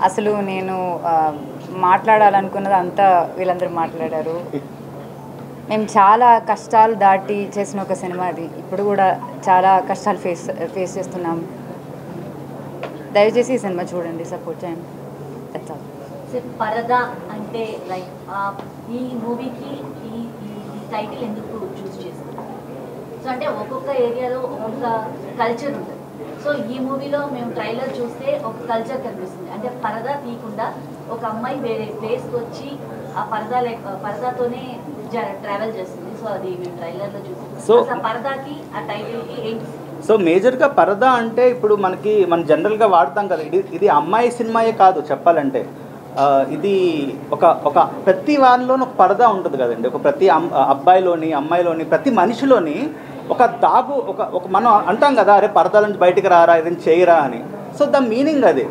అసలు నేను మాట్లాడాలనుకున్నది అంతా వీళ్ళందరూ మాట్లాడారు. మేము చాలా కష్టాలు దాటి చేసిన ఒక సినిమా అది. ఇప్పుడు కూడా చాలా కష్టాలు ఫేస్ చేస్తున్నాం. దయచేసి ఈ సినిమా చూడండి, సపోర్ట్ చేయండి. పరదా అంటే లైక్ ఈ మూవీకి ఈ టైటిల్ ఎందుకు చూస్ చేసుకున్నాం? సో అంటే ఒక్కొక్క ఏరియాలో ఒక్కొక్క కల్చర్ ఉంటుంది. సో ఈ మూవీలో మేము ట్రైలర్ చూస్తే ఒక కల్చర్ కనిపిస్తుంది. అంటే పరదా తీయకుండా ఒక అమ్మాయి వేరే ప్లేస్కి వచ్చి ఆ పరదాతోనే ట్రావెల్ చేస్తుంది. సో అది మేము ట్రైలర్లో చూసాం. సో పరదాకి ఆ టైటిల్కి ఏంటి? సో మేజర్గా పరదా అంటే ఇప్పుడు మనం జనరల్గా వాడతాం కదా, ఇది అమ్మాయి సినిమాయే కాదు చెప్పాలంటే. ఇది ఒక ప్రతి వారిలోనూ ఒక పరదా ఉంటుంది కదండి. ఒక ప్రతి అబ్బాయిలోని అమ్మాయిలోని ప్రతి మనిషిలోని ఒక దాగు ఒక మనం అంటాం కదా, అరే పరదాల నుంచి బయటికి రారా, ఏదైనా చేయరా అని. సో ద మీనింగ్ అది.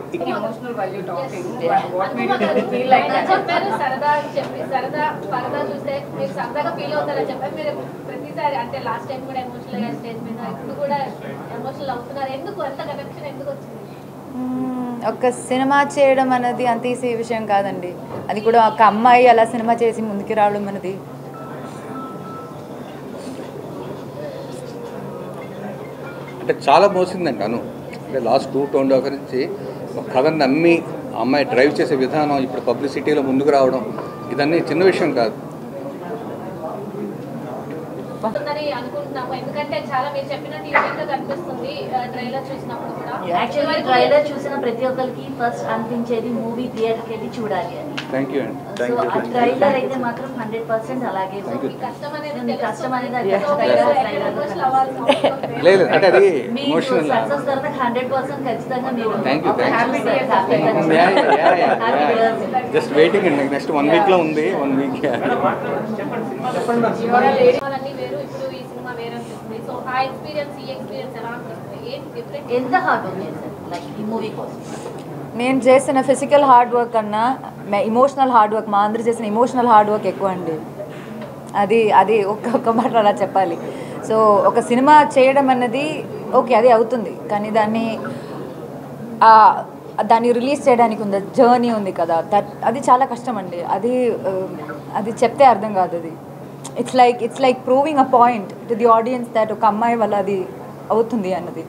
ఒక సినిమా చేయడం అనేది అంత ఈజీ విషయం కాదండి. అది కూడా ఒక అమ్మాయి అలా సినిమా చేసి ముందుకు రావడం అనేది అంటే చాలా మోసిందండి అను. అంటే లాస్ట్ 2.5 years నుంచి ఒక కథను నమ్మి అమ్మాయి డ్రైవ్ చేసే విధానం, ఇప్పుడు పబ్లిసిటీలో ముందుకు రావడం, ఇదన్నీ చిన్న విషయం కాదు. అనుకుంటున్నాము ఎందుకంటే చాలా మీరు చెప్పినట్టు యూనిక్గా కనిపిస్తుంది ట్రైలర్ చూసినప్పుడు కూడా. యాక్చువల్లీ ట్రైలర్ చూసిన ప్రతి ఒక్కరికి ఫస్ట్ అనిపించేది మూవీ థియేటర్కి వెళ్ళి చూడాలి అని. థ్యాంక్ యూ అండి. సో ఆ ట్రైలర్ అయితే మాత్రం 100% అలాగే కష్టం అనేది లేదు అంటే అది ఎమోషనల్ సక్సెస్ తర్వాత 100% ఖచ్చితంగా మీరు థ్యాంక్ యూ జస్ట్ వెయిటింగ్ అండి. నెక్స్ట్ 1 week ఉంది. 1 week ఎంత హార్డ్ వర్క్ చేశారు లైక్ ఈ మూవీ కోసం? నేను చేసిన ఫిజికల్ హార్డ్ వర్క్ కన్నా ఇమోషనల్ హార్డ్ వర్క్, మా అందరూ చేసిన ఇమోషనల్ హార్డ్ వర్క్ ఎక్కువ అండి. అది ఒక్క మాట అలా చెప్పాలి. సో ఒక సినిమా చేయడం అన్నది ఓకే, అది అవుతుంది, కానీ దాన్ని రిలీజ్ చేయడానికి ఉంది జర్నీ ఉంది కదా, అది చాలా కష్టం అండి. అది చెప్తే అర్థం కాదు. అది it's like proving a point to the audience that ఒక అమ్మాయి వల్ల అది అవుతుంది అన్నది.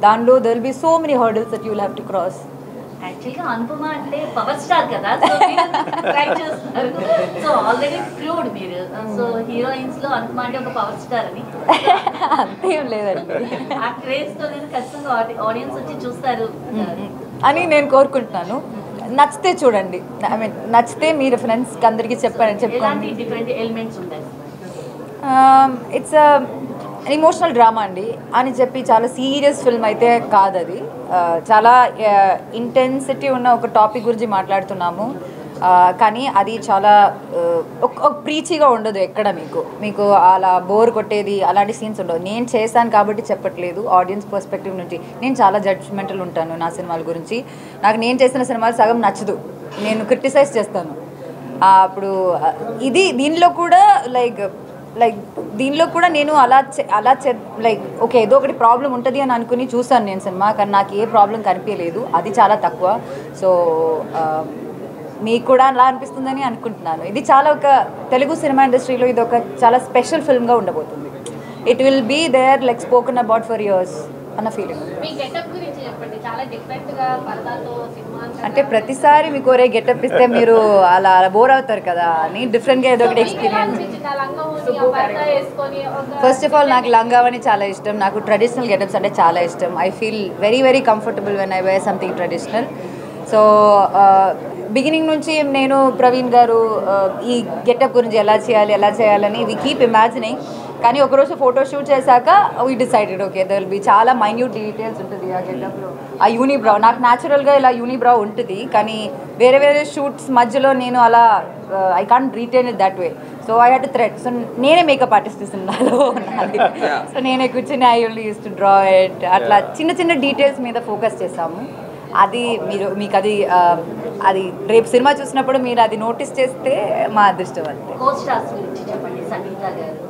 దానిలో there will be so many hurdles that you will have to cross. యాక్చువల్గా అనుపమ అంటే పవర్ స్టార్ కదా, సో ట్రై చేస్తున్నారు. సో ఆల్రెడీ ప్రూవ్డ్ మీరు. సో హీరోయిన్స్ లో అనుపమ అంటే ఒక పవర్ స్టార్ అని అంతేం లేదండి. ఆ క్రేజ్ తో నేను ఖచ్చితంగా ఆడియన్స్ వచ్చి చూస్తారు అని నేను కోరుకుంటున్నాను. నచ్చితే చూడండి, ఐ మీన్ నచ్చితే మీరు ఫ్రెండ్స్కి అందరికీ చెప్పండి. డిఫరెంట్ ఎలిమెంట్స్ ఉంటాయి. ఇట్స్ ఎమోషనల్ డ్రామా అండి అని చెప్పి చాలా సీరియస్ ఫిల్మ్ అయితే కాదు. అది చాలా ఇంటెన్సిటీ ఉన్న ఒక టాపిక్ గురించి మాట్లాడుతున్నాము, కానీ అది చాలా ఒక ప్రీచిగా ఉండదు. ఎక్కడ మీకు అలా బోర్ కొట్టేది అలాంటి సీన్స్ ఉండవు. నేను చేశాను కాబట్టి చెప్పట్లేదు, ఆడియన్స్ పర్స్పెక్టివ్ నుంచి. నేను చాలా జడ్జ్మెంటల్ ఉంటాను నా సినిమాల గురించి. నేను చేసిన సినిమాలు సగం నచ్చదు, నేను క్రిటిసైజ్ చేస్తాను. అప్పుడు దీనిలో కూడా దీనిలో కూడా నేను అలా లైక్ ఓకే ఏదో ఒకటి ప్రాబ్లం ఉంటుంది అని అనుకుని చూసాను నేను సినిమా, కానీ నాకు ఏ ప్రాబ్లం కనిపించలేదు. అది చాలా తక్కువ. సో మీకు కూడా అలా అనిపిస్తుందని అనుకుంటున్నాను. ఇది చాలా ఒక తెలుగు సినిమా ఇండస్ట్రీలో ఇది ఒక చాలా స్పెషల్ ఫిల్మ్గా ఉండబోతుంది. It will be there like spoken about for years అన్న ఫీలింగ్. అంటే ప్రతిసారి మీకు ఒరే గెటప్ ఇస్తే మీరు అలా బోర్ అవుతారు కదా అని డిఫరెంట్గా ఏదో ఒకటి ఎక్స్పీరియన్స్. ఫస్ట్ ఆఫ్ ఆల్ నాకు లంగావని చాలా ఇష్టం. నాకు ట్రెడిషనల్ గెటప్స్ అంటే చాలా ఇష్టం. I feel very very comfortable when I wear something traditional. So beginning నుంచి నేను ప్రవీణ్ గారు ఈ గెటప్ గురించి ఎలా చేయాలని వి కీప్ ఇమాజినింగ్. కానీ ఒకరోజు ఫోటో షూట్ చేశాక we decided okay there will be చాలా మైన్యూట్ డీటెయిల్స్ ఉంటుంది ఆ గెటప్లో. ఆ యూనిబ్రౌ నాకు న్యాచురల్గా ఇలా యూనిబ్రౌ ఉంటుంది, కానీ వేరే షూట్స్ మధ్యలో నేను అలా I can't retain it that way. So I had to thread. So నేనే మేకప్ ఆర్టిస్ట్ ఇస్తున్నాను నాది. సో నేనే కూర్చొని I only use to draw it. అట్లా చిన్న డీటెయిల్స్ మీద ఫోకస్ చేసాము. అది మీకు అది రేపు సినిమా చూసినప్పుడు మీరు అది నోటీస్ చేస్తే మా అదృష్టం. అంతే. కో స్టార్స్ గురించి చెప్పండి. సంగీత గారు